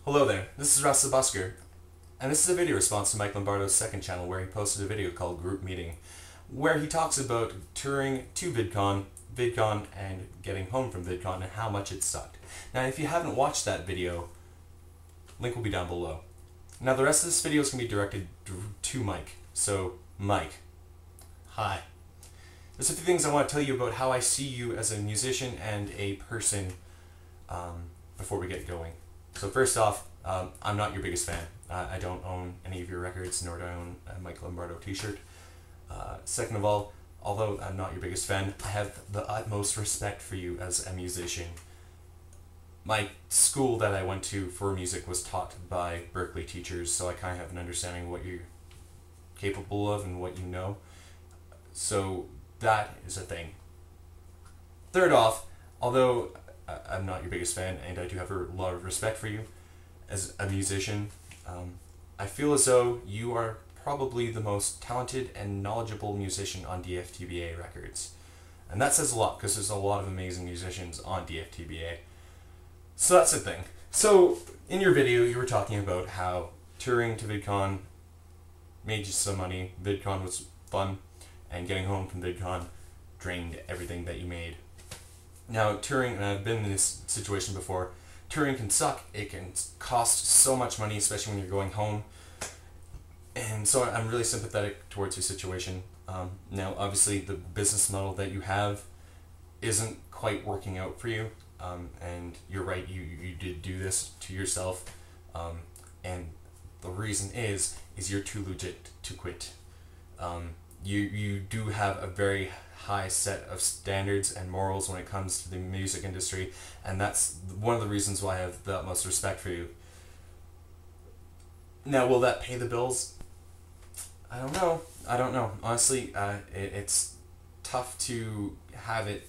Hello there, this is Russ the Busker, and this is a video response to Mike Lombardo's second channel where he posted a video called Group Meeting, where he talks about touring to VidCon, and getting home from VidCon and how much it sucked. Now if you haven't watched that video, link will be down below. Now the rest of this video is going to be directed to Mike, so Mike, hi. There's a few things I want to tell you about how I see you as a musician and a person before we get going. So first off, I'm not your biggest fan. I don't own any of your records, nor do I own a Mike Lombardo t-shirt. Second of all, although I'm not your biggest fan, I have the utmost respect for you as a musician. My school that I went to for music was taught by Berklee teachers, so I kind of have an understanding of what you're capable of and what you know. So that is a thing. Third off, although I'm not your biggest fan and I do have a lot of respect for you as a musician, I feel as though you are probably the most talented and knowledgeable musician on DFTBA records. And that says a lot because there's a lot of amazing musicians on DFTBA. So that's the thing. So in your video you were talking about how touring to VidCon made you some money, VidCon was fun, and getting home from VidCon drained everything that you made. Now touring, and I've been in this situation before, touring can suck. It can cost so much money, especially when you're going home. And so I'm really sympathetic towards your situation. Now obviously the business model that you have isn't quite working out for you. And you're right, you did do this to yourself. And the reason is you're too legit to quit. You do have a very high set of standards and morals when it comes to the music industry, and that's one of the reasons why I have the utmost respect for you. Now, will that pay the bills? I don't know. I don't know. Honestly, it's tough to have it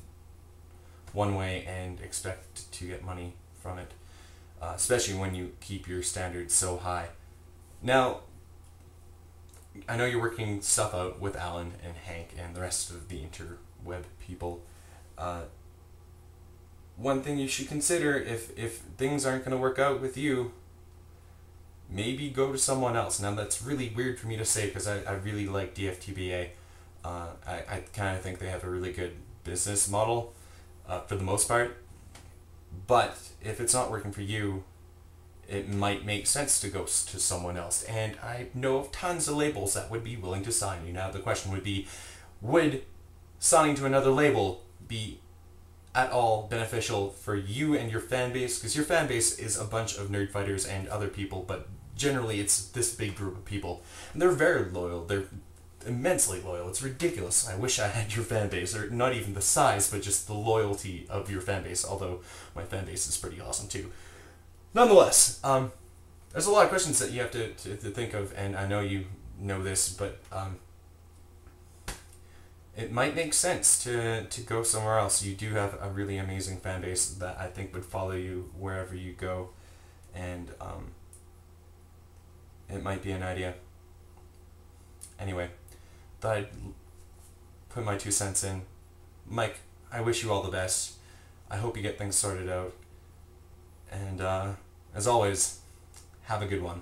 one way and expect to get money from it, especially when you keep your standards so high. Now, I know you're working stuff out with Alan and Hank and the rest of the interweb people. One thing you should consider, if things aren't going to work out with you, maybe go to someone else. Now that's really weird for me to say because I really like DFTBA. I kind of think they have a really good business model for the most part. But if it's not working for you, it might make sense to go to someone else. And I know of tons of labels that would be willing to sign you. Now the question would be, would signing to another label be at all beneficial for you and your fan base? Because your fan base is a bunch of Nerdfighters and other people, but generally it's this big group of people. And they're very loyal. They're immensely loyal. It's ridiculous. I wish I had your fan base, or not even the size, but just the loyalty of your fan base, although my fan base is pretty awesome too. Nonetheless, there's a lot of questions that you have to think of, and I know you know this, but it might make sense to go somewhere else. You do have a really amazing fan base that I think would follow you wherever you go, and it might be an idea. Anyway, thought I'd put my 2 cents in. Mike, I wish you all the best. I hope you get things sorted out. And as always, have a good one.